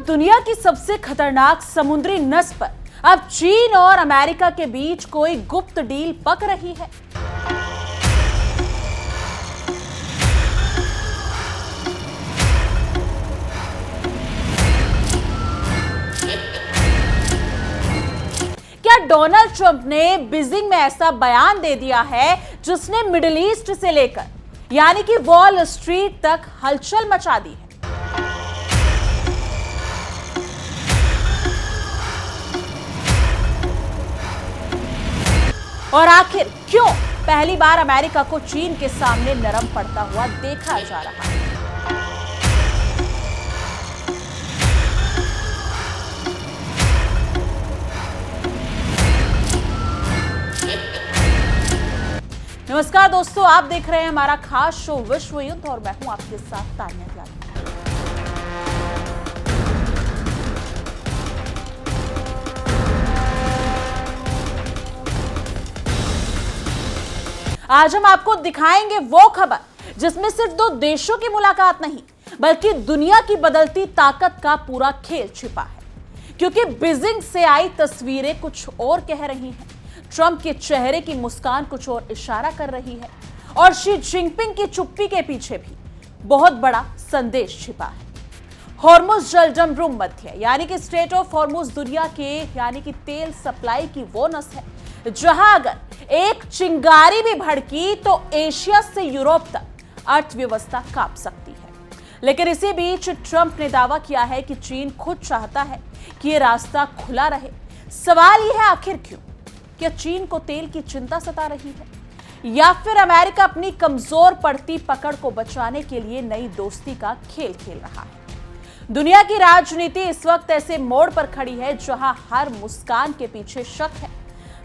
दुनिया की सबसे खतरनाक समुद्री नस पर अब चीन और अमेरिका के बीच कोई गुप्त डील पक रही है। क्या डोनाल्ड ट्रंप ने बीजिंग में ऐसा बयान दे दिया है जिसने मिडिल ईस्ट से लेकर यानी कि वॉल स्ट्रीट तक हलचल मचा दी है? और आखिर क्यों पहली बार अमेरिका को चीन के सामने नरम पड़ता हुआ देखा जा रहा है? नमस्कार दोस्तों, आप देख रहे हैं हमारा खास शो विश्व युद्ध और मैं हूं आपके साथ तान्या ग्यानी। आज हम आपको दिखाएंगे वो खबर जिसमें सिर्फ दो देशों की मुलाकात नहीं बल्कि दुनिया की बदलती ताकत का पूरा खेल छिपा है। क्योंकि बीजिंग से आई तस्वीरें कुछ और कह रही हैं, ट्रंप के चेहरे की मुस्कान कुछ और इशारा कर रही है और शी जिनपिंग की चुप्पी के पीछे भी बहुत बड़ा संदेश छिपा है। हॉर्मुज जलजमरूम मध्य यानी कि स्ट्रेट ऑफ हॉर्मुज दुनिया के यानी कि तेल सप्लाई की वो नस है जहां अगर एक चिंगारी भी भड़की तो एशिया से यूरोप तक अर्थव्यवस्था कांप सकती है। लेकिन इसी बीच ट्रंप ने दावा किया है कि चीन खुद चाहता है कि यह रास्ता खुला रहे। सवाल यह है, आखिर क्यों? क्या चीन को तेल की चिंता सता रही है या फिर अमेरिका अपनी कमजोर पड़ती पकड़ को बचाने के लिए नई दोस्ती का खेल खेल रहा है? दुनिया की राजनीति इस वक्त ऐसे मोड़ पर खड़ी है जहां हर मुस्कान के पीछे शक है,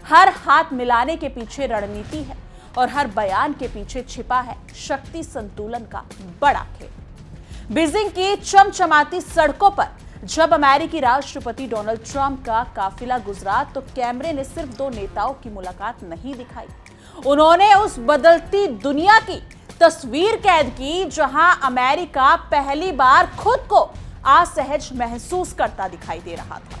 हर हाथ मिलाने के पीछे रणनीति है और हर बयान के पीछे छिपा है शक्ति संतुलन का बड़ा खेल। बीजिंग की चमचमाती सड़कों पर जब अमेरिकी राष्ट्रपति डोनाल्ड ट्रंप का काफिला गुजरा तो कैमरे ने सिर्फ दो नेताओं की मुलाकात नहीं दिखाई, उन्होंने उस बदलती दुनिया की तस्वीर कैद की जहां अमेरिका पहली बार खुद को असहज महसूस करता दिखाई दे रहा था।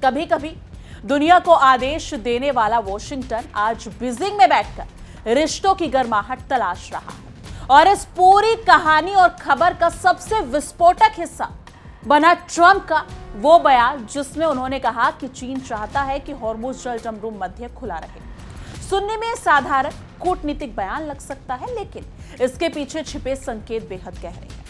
कभी कभी दुनिया को आदेश देने वाला वॉशिंगटन आज बीजिंग में बैठकर रिश्तों की गर्माहट तलाश रहा है और इस पूरी कहानी और खबर का सबसे विस्फोटक हिस्सा बना ट्रंप का वो बयान जिसमें उन्होंने कहा कि चीन चाहता है कि हॉर्मुज जलजमरूम मध्य खुला रहे। सुनने में साधारण कूटनीतिक बयान लग सकता है, लेकिन इसके पीछे छिपे संकेत बेहद गहरे हैं।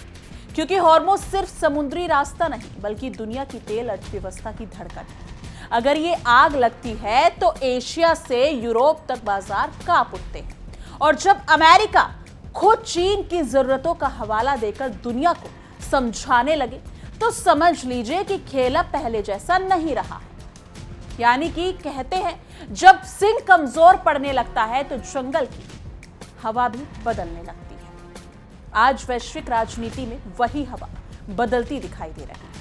क्योंकि हॉर्मुज सिर्फ समुद्री रास्ता नहीं बल्कि दुनिया की तेल अर्थव्यवस्था की धड़कन है। अगर ये आग लगती है तो एशिया से यूरोप तक बाजार कांप उठते हैं और जब अमेरिका खुद चीन की जरूरतों का हवाला देकर दुनिया को समझाने लगे तो समझ लीजिए कि खेल पहले जैसा नहीं रहा। यानी कि कहते हैं जब सिंह कमजोर पड़ने लगता है तो जंगल की हवा भी बदलने लगती है। आज वैश्विक राजनीति में वही हवा बदलती दिखाई दे रही है।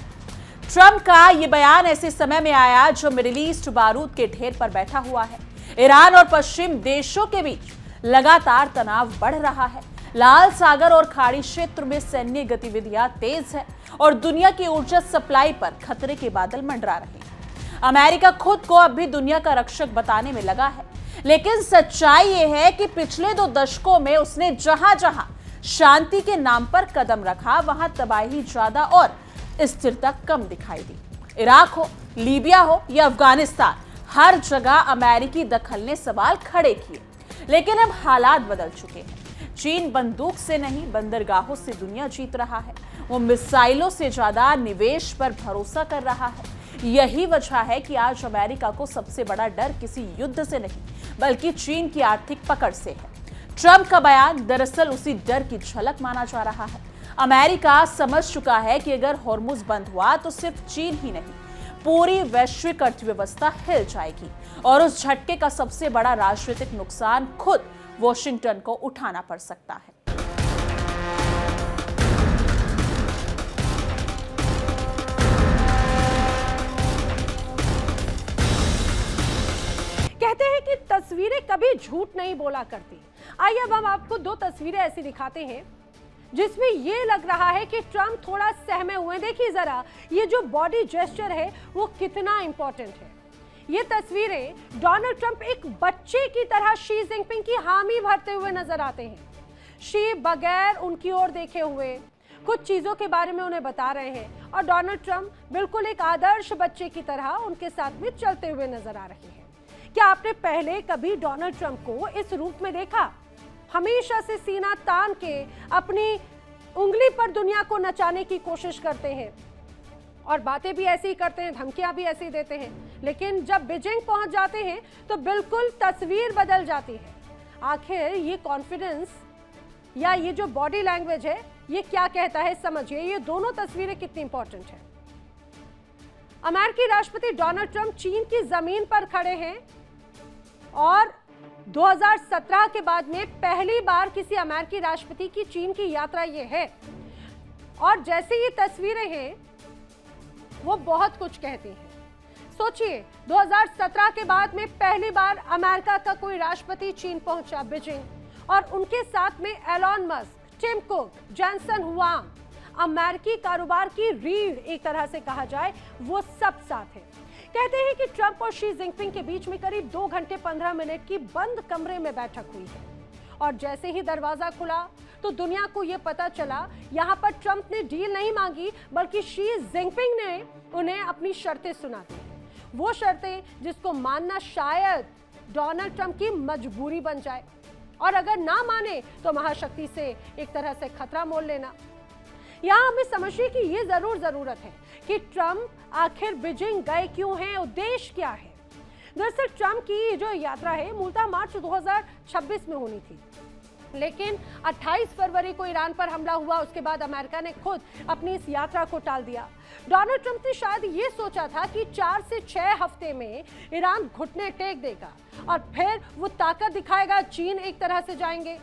ट्रंप का यह बयान ऐसे समय में आया जो मिडिल ईस्ट बारूद के ढेर पर बैठा हुआ है। ईरान और पश्चिम देशों के बीच लगातार तनाव बढ़ रहा है। लाल सागर और खाड़ी क्षेत्र में सैन्य गतिविधियां तेज है और दुनिया की ऊर्जा सप्लाई पर खतरे के बादल मंडरा रहे हैं। अमेरिका खुद को अब भी दुनिया का रक्षक बताने में लगा है, लेकिन सच्चाई यह है कि पिछले 2 दशकों में उसने जहां जहां शांति के नाम पर कदम रखा वहां तबाही ज्यादा और स्थिरता कम दिखाई दी। इराक हो, लीबिया हो या अफगानिस्तान, हर जगह अमेरिकी दखल ने सवाल खड़े किए। लेकिन अब हालात बदल चुके हैं। चीन बंदूक से नहीं बंदरगाहों से दुनिया जीत रहा है। वो मिसाइलों से ज्यादा निवेश पर भरोसा कर रहा है। यही वजह है कि आज अमेरिका को सबसे बड़ा डर किसी युद्ध से नहीं बल्कि चीन की आर्थिक पकड़ से है। ट्रंप का बयान दरअसल उसी डर की झलक माना जा रहा है। अमेरिका समझ चुका है कि अगर हॉर्मुज बंद हुआ तो सिर्फ चीन ही नहीं पूरी वैश्विक अर्थव्यवस्था हिल जाएगी और उस झटके का सबसे बड़ा राजनीतिक नुकसान खुद वॉशिंगटन को उठाना पड़ सकता है। कहते हैं कि तस्वीरें कभी झूठ नहीं बोला करती। आइए अब हम आपको 2 तस्वीरें ऐसी दिखाते हैं जिसमें ये लग रहा है कि ट्रम्प थोड़ा सहमे हुए। देखिए जरा ये जो बॉडी जेस्चर है वो कितना इंपॉर्टेंट है। ये तस्वीरें डोनाल्ड ट्रंप एक बच्चे की तरह शी जिनपिंग की हामी भरते हुए नजर आते हैं। शी बगैर उनकी ओर देखे हुए कुछ चीजों के बारे में उन्हें बता रहे हैं और डोनाल्ड ट्रंप बिल्कुल एक आदर्श बच्चे की तरह उनके साथ में चलते हुए नजर आ रहे हैं। क्या आपने पहले कभी डोनाल्ड ट्रंप को इस रूप में देखा? हमेशा से सीना तान के अपनी उंगली पर दुनिया को नचाने की कोशिश करते हैं और बातें भी ऐसी ही करते हैं, धमकियां भी ऐसी देते हैं, लेकिन जब बीजिंग पहुंच जाते हैं तो बिल्कुल तस्वीर बदल जाती है। आखिर ये कॉन्फिडेंस या ये जो बॉडी लैंग्वेज है ये क्या कहता है, समझिए ये दोनों तस्वीरें कितनी इंपॉर्टेंट है। अमेरिकी राष्ट्रपति डोनाल्ड ट्रंप चीन की जमीन पर खड़े हैं और 2017 के बाद में पहली बार किसी अमेरिकी राष्ट्रपति की चीन की यात्रा ये है और जैसे ये तस्वीरें हैं वो बहुत कुछ कहती हैं। सोचिए 2017 के बाद में पहली बार अमेरिका का कोई राष्ट्रपति चीन पहुंचा बीजिंग और उनके साथ में Elon Musk, Tim Cook, Jensen Huang, अमेरिकी कारोबार की रीढ़ एक तरह से कहा जाए वो सब साथ है। कहते हैं कि ट्रंप और शी जिनपिंग के बीच में करीब 2 घंटे 15 मिनट की बंद कमरे में बैठक हुई है और जैसे ही दरवाजा खुला तो दुनिया को यह पता चला यहाँ पर ट्रंप ने डील नहीं मांगी बल्कि शी जिनपिंग ने उन्हें अपनी शर्तें सुना दी। वो शर्तें जिसको मानना शायद डोनाल्ड ट्रंप की मजबूरी बन जाए और अगर ना माने तो महाशक्ति से एक तरह से खतरा मोल लेना। यहाँ हमें समझने की ये जरूरत है कि ट्रंप आखिर बीजिंग गए क्यों हैं, उद्देश्य क्या है। दरअसल ट्रंप की जो यात्रा है मूलतः मार्च 2026 में होनी थी, लेकिन 28 फरवरी को ईरान पर हमला हुआ। उसके बाद अमेरिका ने खुद अपनी इस यात्रा को टाल दिया। डोनाल्ड ट्रंप ने शायद ये सोचा था कि 4 से 6 हफ्ते में ईरान घुटने टेक देगा और फिर वो ताकत दिखाएगा, चीन एक तरह से जाएंगे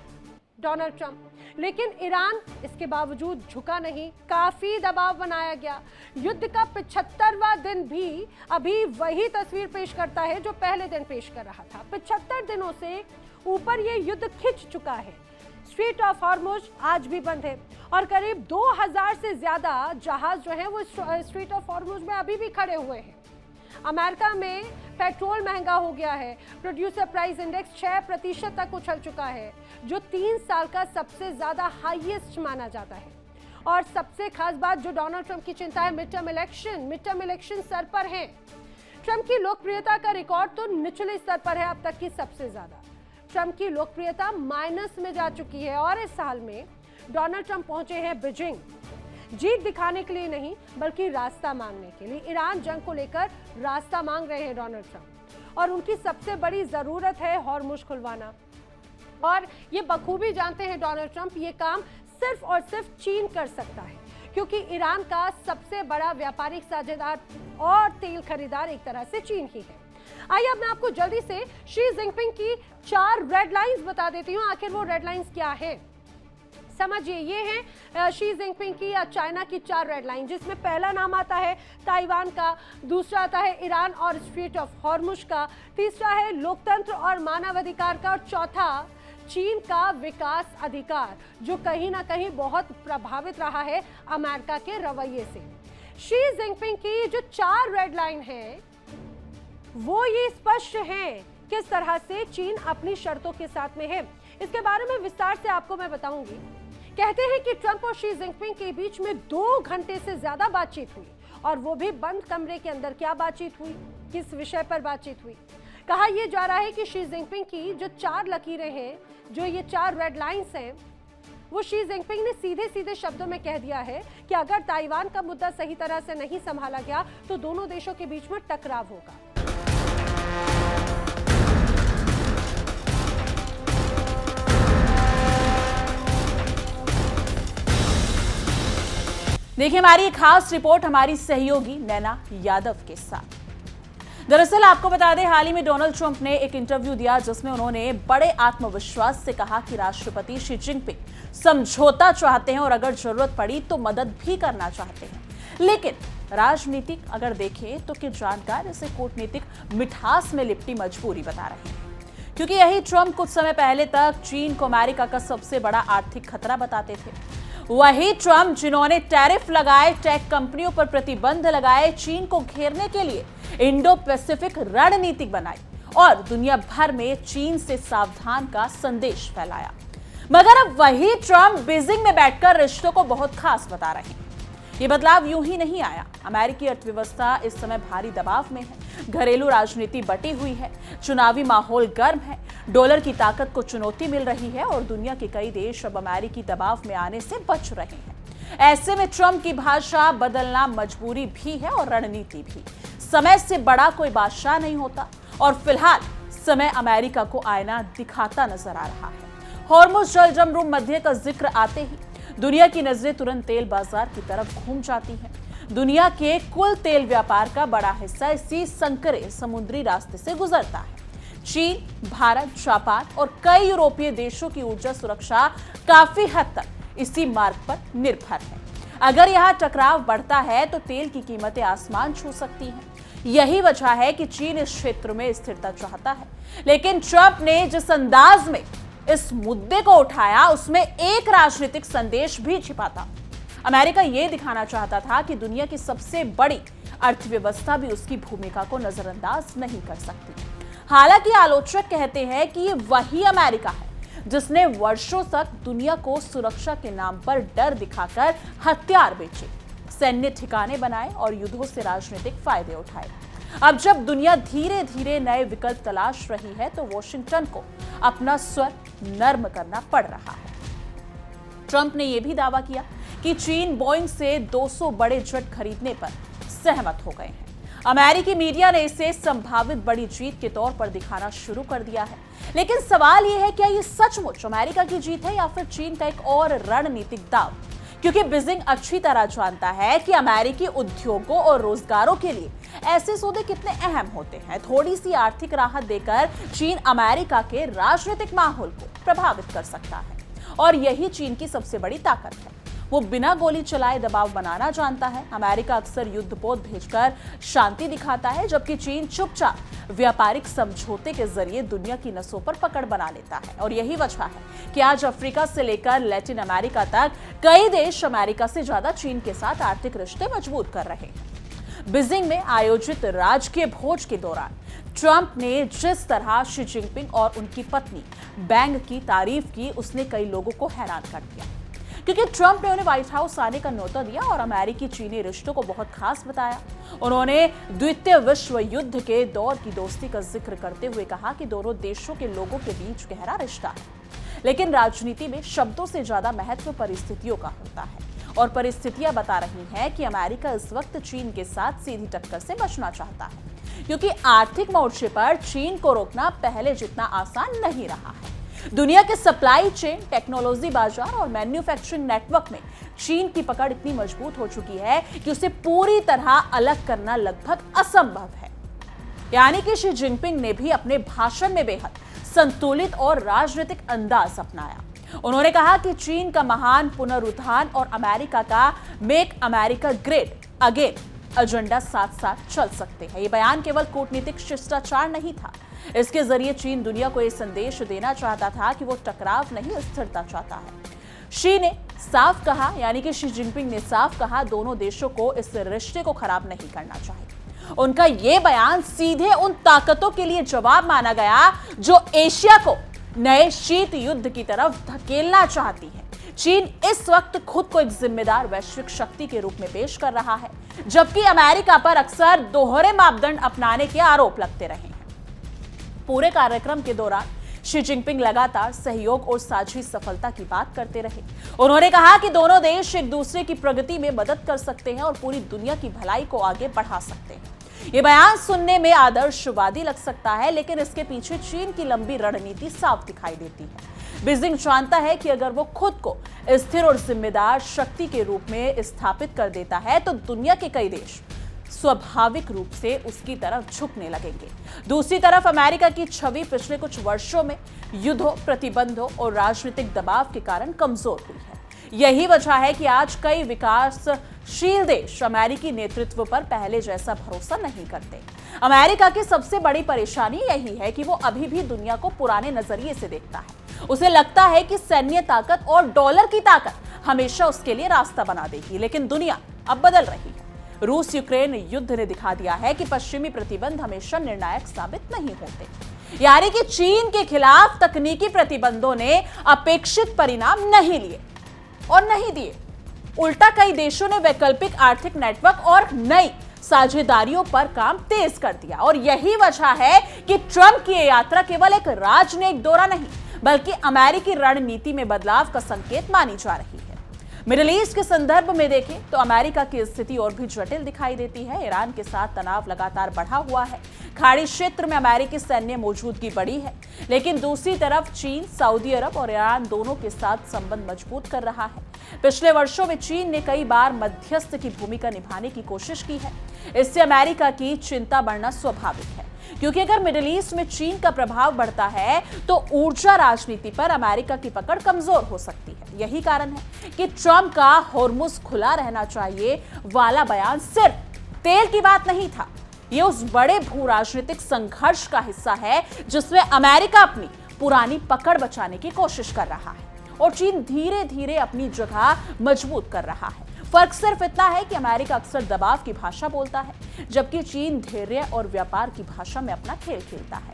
डोनाल्ड ट्रंप। लेकिन ईरान इसके बावजूद झुका नहीं, काफी दबाव बनाया गया। युद्ध का 75वां दिन भी अभी वही तस्वीर पेश करता है जो पहले दिन पेश कर रहा था। 75 दिनों से ऊपर ये युद्ध खिंच चुका है। स्ट्रेट ऑफ हॉर्मुज आज भी बंद है और करीब 2000 से ज्यादा जहाज जो है वो स्ट्रेट ऑफ हॉर्मुज में अभी भी खड़े हुए हैं। अमेरिका में पेट्रोल महंगा हो गया है। प्रोड्यूसर प्राइस इंडेक्स 6% तक उछल चुका है, जो 3 साल का सबसे ज्यादा हाईएस्ट माना जाता है। और सबसे खास बात जो डोनाल्ड ट्रंप की चिंता है, मिड टर्म इलेक्शन सर पर है। ट्रंप की लोकप्रियता का रिकॉर्ड तो निचले स्तर पर है, अब तक की सबसे ज्यादा। ट्रंप की लोकप्रियता माइनस में जा चुकी है और इस साल में डोनाल्ड ट्रंप पहुंचे हैं बीजिंग जीत दिखाने के लिए नहीं बल्कि रास्ता मांगने के लिए। ईरान जंग को लेकर रास्ता मांग रहे हैं डोनाल्ड ट्रंप और उनकी सबसे बड़ी जरूरत है हॉर्मुज खुलवाना। और ये बखूबी जानते हैं डोनाल्ड ट्रंप ये काम सिर्फ और सिर्फ चीन कर सकता है, क्योंकि ईरान का सबसे बड़ा व्यापारिक साझेदार और तेल खरीदार एक तरह से चीन ही है। आइए अब मैं आपको जल्दी से शी जिनपिंग की 4 रेड लाइंस बता देती हूँ। आखिर वो रेड लाइंस क्या है समझिए। ये है शी जिनपिंग की या चाइना की 4 रेड लाइन, जिसमें पहला नाम आता है ताइवान का, दूसरा आता है ईरान और स्ट्रेट ऑफ हॉर्मुज का, तीसरा है लोकतंत्र और मानवाधिकार का और चौथा चीन का विकास अधिकार, जो कहीं ना कहीं बहुत प्रभावित रहा है अमेरिका के रवैये से। शी जिनपिंग की जो 4 रेड लाइन है वो ये स्पष्ट है किस तरह से चीन अपनी शर्तों के साथ में है। इसके बारे में विस्तार से आपको मैं बताऊंगी। कहते हैं कि ट्रंप और शी जिनपिंग के बीच में 2 घंटे से ज्यादा बातचीत हुई और वो भी बंद कमरे के अंदर। क्या बातचीत हुई, किस विषय पर बातचीत हुई? कहा यह जा रहा है कि शी जिनपिंग की जो 4 लकीरें हैं, जो ये 4 रेड लाइंस हैं, वो शी जिनपिंग ने सीधे सीधे शब्दों में कह दिया है कि अगर ताइवान का मुद्दा सही तरह से नहीं संभाला गया तो दोनों देशों के बीच में टकराव होगा। देखिए हमारी खास रिपोर्ट हमारी सहयोगी नैना यादव के साथ। दरअसल आपको बता दें, हाल ही में डोनाल्ड ट्रंप ने एक इंटरव्यू दिया जिसमें उन्होंने बड़े आत्मविश्वास से कहा कि राष्ट्रपति शी जिनपिंग समझौता चाहते हैं और अगर जरूरत पड़ी तो मदद भी करना चाहते हैं। लेकिन राजनीतिक अगर देखें तो कुछ जानकार इसे कूटनीतिक मिठास में लिपटी मजबूरी बता रहे हैं, क्योंकि यही ट्रंप कुछ समय पहले तक चीन को अमेरिका का सबसे बड़ा आर्थिक खतरा बताते थे। वही ट्रंप जिन्होंने टैरिफ लगाए, टेक कंपनियों पर प्रतिबंध लगाए, चीन को घेरने के लिए इंडो पैसिफिक रणनीति बनाई और दुनिया भर में चीन से सावधान का संदेश फैलाया। मगर अब वही ट्रंप बीजिंग में बैठकर रिश्तों को बहुत खास बता रहे हैं। ये बदलाव यूं ही नहीं आया। अमेरिकी अर्थव्यवस्था इस समय भारी दबाव में है, घरेलू राजनीति बटी हुई है, चुनावी माहौल गर्म है, डॉलर की ताकत को चुनौती मिल रही है और दुनिया के कई देश अब अमेरिकी दबाव में आने से बच रहे हैं। ऐसे में ट्रंप की भाषा बदलना मजबूरी भी है और रणनीति भी। समय से बड़ा कोई बादशाह नहीं होता और फिलहाल समय अमेरिका को आईना दिखाता नजर आ रहा है। हॉर्मुज़ जलजमरूम मध्य का जिक्र आते ही दुनिया की नजरें तुरंत तेल बाजार की तरफ घूम जाती हैं। दुनिया के कुल तेल व्यापार का बड़ा हिस्सा इसी संकरे समुद्री रास्ते से गुजरता है। चीन, भारत, जापान और कई यूरोपीय देशों की ऊर्जा सुरक्षा काफी हद तक इसी मार्ग पर निर्भर है। अगर यहाँ टकराव बढ़ता है तो तेल की कीमतें आसमान छू सकती हैं। यही वजह है कि चीन इस क्षेत्र में स्थिरता चाहता है। लेकिन ट्रंप ने जिस अंदाज में इस मुद्दे को उठाया उसमें एक राजनीतिक संदेश भी छिपा था। अमेरिका यह दिखाना चाहता था कि दुनिया की सबसे बड़ी अर्थव्यवस्था भी उसकी भूमिका को नजरअंदाज नहीं कर सकती। हालांकि आलोचक कहते हैं कि ये वही अमेरिका है जिसने वर्षों तक दुनिया को सुरक्षा के नाम पर डर दिखाकर हथियार बेचे, सैन्य ठिकाने बनाए और युद्धों से राजनीतिक फायदे उठाए। अब जब दुनिया धीरे धीरे नए विकल्प तलाश रही है तो वॉशिंगटन को अपना स्वर नर्म करना पड़ रहा है। ट्रंप ने यह भी दावा किया कि चीन बोइंग से 200 बड़े जेट खरीदने पर सहमत हो गए हैं। अमेरिकी मीडिया ने इसे संभावित बड़ी जीत के तौर पर दिखाना शुरू कर दिया है। लेकिन सवाल यह है, क्या यह सचमुच अमेरिका की जीत है या फिर चीन का एक और रणनीतिक दांव? क्योंकि बीजिंग अच्छी तरह जानता है कि अमेरिकी उद्योगों और रोजगारों के लिए ऐसे सौदे कितने अहम होते हैं। थोड़ी सी आर्थिक राहत देकर चीन अमेरिका के राजनीतिक माहौल को प्रभावित कर सकता है और यही चीन की सबसे बड़ी ताकत है। वो बिना गोली चलाए दबाव बनाना जानता है। अमेरिका अक्सर युद्धपोत भेजकर शांति दिखाता है, जबकि चीन चुपचाप व्यापारिक समझौते के जरिए दुनिया की नसों पर पकड़ बना लेता है। और यही वजह है कि आज अफ्रीका से लेकर लैटिन अमेरिका तक कई देश अमेरिका से ज्यादा चीन के साथ आर्थिक रिश्ते मजबूत कर रहे हैं। बीजिंग में आयोजित राजकीय भोज के दौरान ट्रंप ने जिस तरह शी जिनपिंग और उनकी पत्नी बैंग की तारीफ की, उसने कई लोगों को हैरान कर दिया। क्योंकि ट्रंप ने उन्हें व्हाइट हाउस आने का न्योता दिया और अमेरिकी चीनी रिश्तों को बहुत खास बताया। उन्होंने द्वितीय विश्व युद्ध के दौर की दोस्ती का जिक्र करते हुए कहा कि दोनों देशों के लोगों के बीच गहरा रिश्ता है। लेकिन राजनीति में शब्दों से ज्यादा महत्व परिस्थितियों का होता है और परिस्थितियां बता रही हैं कि अमेरिका इस वक्त चीन के साथ सीधी टक्कर से बचना चाहता है, क्योंकि आर्थिक मोर्चे पर चीन को रोकना पहले जितना आसान नहीं रहा है। दुनिया के सप्लाई चेन, टेक्नोलॉजी बाजार और मैन्युफैक्चरिंग नेटवर्क में चीन की पकड़ इतनी मजबूत हो चुकी है कि उसे पूरी तरह अलग करना लगभग असंभव है। यानी कि शी जिनपिंग ने भी अपने भाषण में बेहद संतुलित और राजनीतिक अंदाज अपनाया। उन्होंने कहा कि चीन का महान पुनरुत्थान और अमेरिका का make America great again agenda साथ साथ चल सकते हैं। ये बयान केवल कूटनीतिक शिष्टाचार नहीं था। इसके जरिए चीन दुनिया को यह संदेश देना चाहता था कि वो टकराव नहीं, स्थिरता चाहता है। शी ने साफ कहा, यानी कि शी जिनपिंग ने साफ कहा, दोनों देशों को इस रिश्ते को खराब नहीं करना चाहिए। उनका यह बयान सीधे उन ताकतों के लिए जवाब माना गया जो एशिया को नए शीत युद्ध की तरफ धकेलना चाहती है। चीन इस वक्त खुद को एक जिम्मेदार वैश्विक शक्ति के रूप में पेश कर रहा है, जबकि अमेरिका पर अक्सर दोहरे मापदंड अपनाने के आरोप लगते रहे हैं। पूरे कार्यक्रम के दौरान शी जिनपिंग लगातार सहयोग और साझी सफलता की बात करते रहे। उन्होंने कहा कि दोनों देश एक दूसरे की प्रगति में मदद कर सकते हैं और पूरी दुनिया की भलाई को आगे बढ़ा सकते हैं। ये बयान सुनने में आदर्शवादी लग सकता है, लेकिन इसके पीछे चीन की लंबी रणनीति साफ दिखाई देती है। बीजिंग जानता है कि अगर वो खुद को स्थिर और जिम्मेदार शक्ति के रूप में स्थापित कर देता है तो दुनिया के कई देश स्वाभाविक रूप से उसकी तरफ झुकने लगेंगे। दूसरी तरफ अमेरिका की छवि पिछले कुछ वर्षों में युद्धों, प्रतिबंधों और राजनीतिक दबाव के कारण कमजोर हुई है। यही वजह है कि आज कई विकासशील देश अमेरिकी नेतृत्व पर पहले जैसा भरोसा नहीं करते। अमेरिका की सबसे बड़ी परेशानी यही है कि वो अभी भी दुनिया को पुराने नजरिए से देखता है। उसे लगता है कि सैन्य ताकत और डॉलर की ताकत हमेशा उसके लिए रास्ता बना देगी। लेकिन दुनिया अब बदल रही है। रूस यूक्रेन युद्ध ने दिखा दिया है कि पश्चिमी प्रतिबंध हमेशा निर्णायक साबित नहीं होते। यानी कि चीन के खिलाफ तकनीकी प्रतिबंधों ने अपेक्षित परिणाम नहीं लिए और नहीं दिए। उल्टा कई देशों ने वैकल्पिक आर्थिक नेटवर्क और नई साझेदारियों पर काम तेज कर दिया। और यही वजह है कि ट्रंप की यात्रा केवल एक राजनयिक दौरा नहीं, बल्कि अमेरिकी रणनीति में बदलाव का संकेत मानी जा रही है। मिडिल ईस्ट के संदर्भ में देखें तो अमेरिका की स्थिति और भी जटिल दिखाई देती है। ईरान के साथ तनाव लगातार बढ़ा हुआ है। खाड़ी क्षेत्र में अमेरिकी सैन्य मौजूदगी बढ़ी है, लेकिन दूसरी तरफ चीन, सऊदी अरब और ईरान दोनों के साथ संबंध मजबूत कर रहा है। पिछले वर्षों में चीन ने कई बार मध्यस्थ की भूमिका निभाने की कोशिश की है। इससे अमेरिका की चिंता बढ़ना स्वाभाविक है, क्योंकि अगर मिडिल ईस्ट में चीन का प्रभाव बढ़ता है तो ऊर्जा राजनीति पर अमेरिका की पकड़ कमजोर हो सकती है। यही कारण है कि ट्रंप का होर्मुज खुला रहना चाहिए वाला बयान सिर्फ तेल की बात नहीं था। ये उस बड़े भू राजनीतिक संघर्ष का हिस्सा है जिसमें अमेरिका अपनी पुरानी पकड़ बचाने की कोशिश कर रहा है और चीन धीरे धीरे अपनी जगह मजबूत कर रहा है। फर्क सिर्फ इतना है कि अमेरिका अक्सर दबाव की भाषा बोलता है, जबकि चीन धैर्य और व्यापार की भाषा में अपना खेल खेलता है।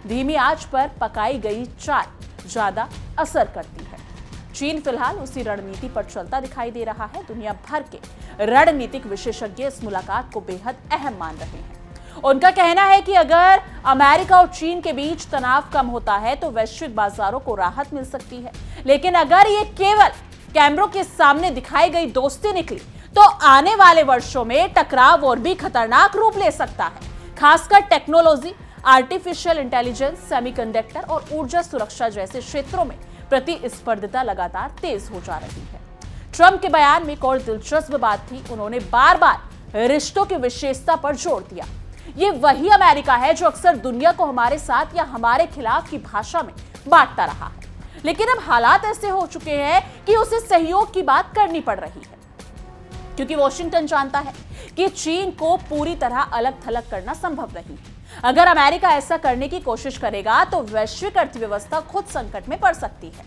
धीमी आंच पर पकाई गई चाय ज्यादा असर करती है। चीन फिलहाल उसी रणनीति पर चलता दिखाई दे रहा है। दुनिया भर के रणनीतिक विशेषज्ञ इस मुलाकात को बेहद अहम मान रहे हैं। उनका कहना है कि अगर अमेरिका और चीन के बीच तनाव कम होता है तो वैश्विक बाजारों को राहत मिल सकती है। लेकिन अगर ये केवल कैमरों के सामने दिखाई गई दोस्ती निकली तो आने वाले वर्षों में टकराव और भी खतरनाक रूप ले सकता है। खासकर टेक्नोलॉजी, आर्टिफिशियल इंटेलिजेंस, सेमीकंडक्टर और ऊर्जा सुरक्षा जैसे क्षेत्रों में प्रतिस्पर्धा लगातार तेज हो जा रही है। ट्रंप के बयान में एक और दिलचस्प बात थी। उन्होंने बार बार रिश्तों की विशेषता पर जोर दिया। ये वही अमेरिका है जो अक्सर दुनिया को हमारे साथ या हमारे खिलाफ की भाषा में बांटता रहा है, लेकिन अब हालात ऐसे हो चुके हैं कि उसे सहयोग की बात करनी पड़ रही है, क्योंकि वॉशिंगटन जानता है कि चीन को पूरी तरह अलग थलग करना संभव नहीं है। अगर अमेरिका ऐसा करने की कोशिश करेगा तो वैश्विक अर्थव्यवस्था खुद संकट में पड़ सकती है।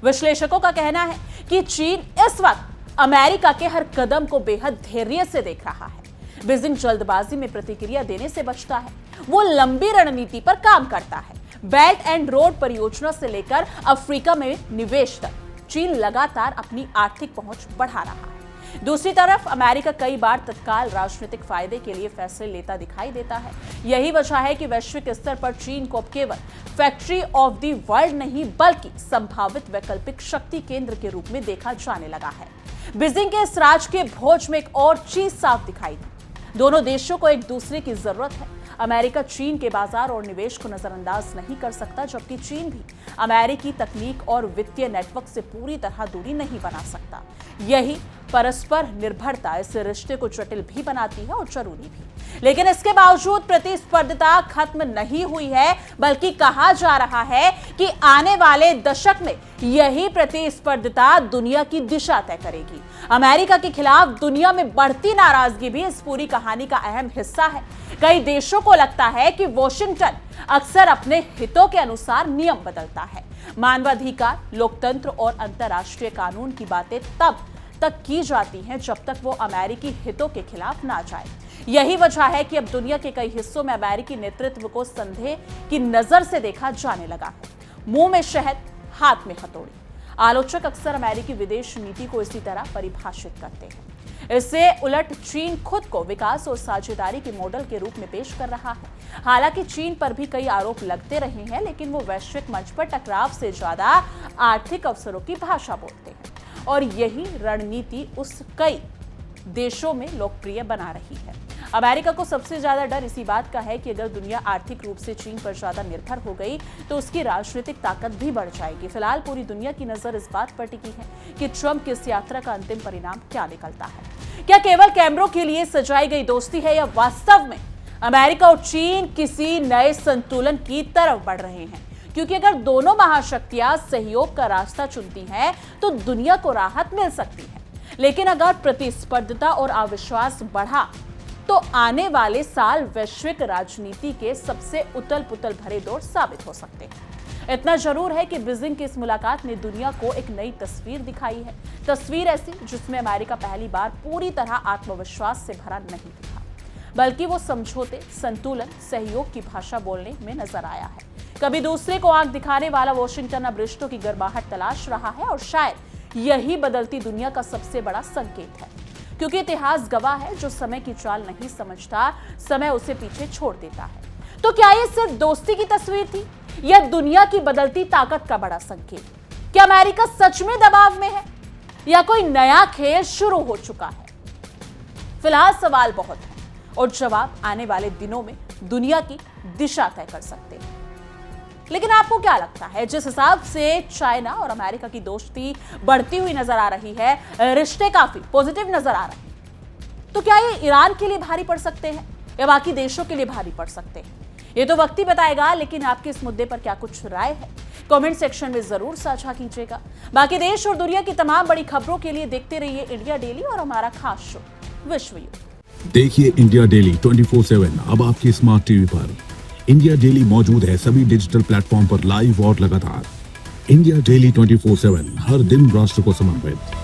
विश्लेषकों का कहना है कि चीन इस वक्त अमेरिका के हर कदम को बेहद धैर्य से देख रहा है। बीजिंग जल्दबाजी में प्रतिक्रिया देने से बचता है। वो लंबी रणनीति पर काम करता है। बेल्ट एंड रोड परियोजना से लेकर अफ्रीका में निवेश तक चीन लगातार अपनी आर्थिक पहुंच बढ़ा रहा है। दूसरी तरफ अमेरिका कई बार तत्काल राजनीतिक फायदे के लिए फैसले लेता दिखाई देता है। यही वजह है कि वैश्विक स्तर पर चीन को अब केवल फैक्ट्री ऑफ द वर्ल्ड नहीं, बल्कि संभावित वैकल्पिक शक्ति केंद्र के रूप में देखा जाने लगा है। बीजिंग के इस राज के भोज में एक और चीज साफ दिखाई दी। दोनों देशों को एक दूसरे की जरूरत है। अमेरिका चीन के बाजार और निवेश को नजरअंदाज नहीं कर सकता, जबकि चीन भी अमेरिकी तकनीक और वित्तीय नेटवर्क से पूरी तरह दूरी नहीं बना सकता। यही परस्पर निर्भरता इस रिश्ते को जटिल भी बनाती है और जरूरी भी। लेकिन इसके बावजूद प्रतिस्पर्धा खत्म नहीं हुई है, बल्कि कहा जा रहा है कि आने वाले दशक में यही प्रतिस्पर्धा दुनिया की दिशा तय करेगी। अमेरिका के खिलाफ दुनिया में बढ़ती नाराजगी भी इस पूरी कहानी का अहम हिस्सा है। कई देशों को लगता है कि वॉशिंगटन अक्सर अपने हितों के अनुसार नियम बदलता है। मानवाधिकार, लोकतंत्र और अंतर्राष्ट्रीय कानून की बातें तब तक की जाती हैं जब तक वो अमेरिकी हितों के खिलाफ ना जाए। यही वजह है कि अब दुनिया के कई हिस्सों में अमेरिकी नेतृत्व को संदेह की नजर से देखा जाने लगा है। मुंह में शहद, हाथ में हथौड़ी। आलोचक अक्सर अमेरिकी विदेश नीति को इसी तरह परिभाषित करते हैं। इससे उलट चीन खुद को विकास और साझेदारी के मॉडल के रूप में पेश कर रहा है। हालांकि चीन पर भी कई आरोप लगते रहे हैं, लेकिन वो वैश्विक मंच पर टकराव से ज्यादा आर्थिक अवसरों की भाषा बोलते हैं और यही रणनीति उस कई देशों में लोकप्रिय बना रही है। अमेरिका को सबसे ज्यादा डर इसी बात का है कि अगर दुनिया आर्थिक रूप से चीन पर ज्यादा निर्भर हो गई तो उसकी राजनीतिक ताकत भी बढ़ जाएगी। फिलहाल पूरी दुनिया की नजर इस बात पर टिकी है कि ट्रंप की इस यात्रा का अंतिम परिणाम क्या निकलता है। क्या केवल कैमरों के लिए सजाई गई दोस्ती है या वास्तव में अमेरिका और चीन किसी नए संतुलन की तरफ बढ़ रहे हैं? क्योंकि अगर दोनों महाशक्तियां सहयोग का रास्ता चुनती हैं तो दुनिया को राहत मिल सकती है, लेकिन अगर प्रतिस्पर्धा और अविश्वास बढ़ा तो आने वाले साल वैश्विक राजनीति के सबसे उथल पुथल भरे दौर साबित हो सकते हैं। इतना जरूर है कि बीजिंग की इस मुलाकात ने दुनिया को एक नई तस्वीर दिखाई है। तस्वीर ऐसी जिसमें अमेरिका पहली बार पूरी तरह आत्मविश्वास से भरा नहीं दिखा, बल्कि वो समझौते, संतुलन, सहयोग की भाषा बोलने में नजर आया है। कभी दूसरे को आंख दिखाने वाला वॉशिंगटन अब रिश्तों की गर्माहट तलाश रहा है और शायद यही बदलती दुनिया का सबसे बड़ा संकेत है, क्योंकि इतिहास गवाह है, जो समय की चाल नहीं समझता, समय उसे पीछे छोड़ देता है। तो क्या ये सिर्फ दोस्ती की तस्वीर थी या दुनिया की बदलती ताकत का बड़ा संकेत? क्या अमेरिका सच में दबाव में है या कोई नया खेल शुरू हो चुका है? फिलहाल सवाल बहुत है और जवाब आने वाले दिनों में दुनिया की दिशा तय कर सकते हैं। लेकिन आपको क्या लगता है, जिस हिसाब से चाइना और अमेरिका की दोस्ती बढ़ती हुई नजर आ रही है, रिश्ते काफी पॉजिटिव नजर आ रहे हैं, तो क्या ये ईरान के लिए भारी पड़ सकते हैं या बाकी देशों के लिए भारी पड़ सकते हैं? ये तो वक्त ही बताएगा। लेकिन आपके इस मुद्दे पर क्या कुछ राय है, कमेंट सेक्शन में जरूर साझा कीजिएगा। बाकी देश और दुनिया की तमाम बड़ी खबरों के लिए देखते रहिए इंडिया डेली और हमारा खास शो विश्व युद्ध। देखिए इंडिया डेली 24/7 अब आपकी स्मार्ट टीवी पर। इंडिया डेली मौजूद है सभी डिजिटल प्लेटफॉर्म पर लाइव और लगातार। इंडिया डेली 24/7 हर दिन राष्ट्र को समर्पित।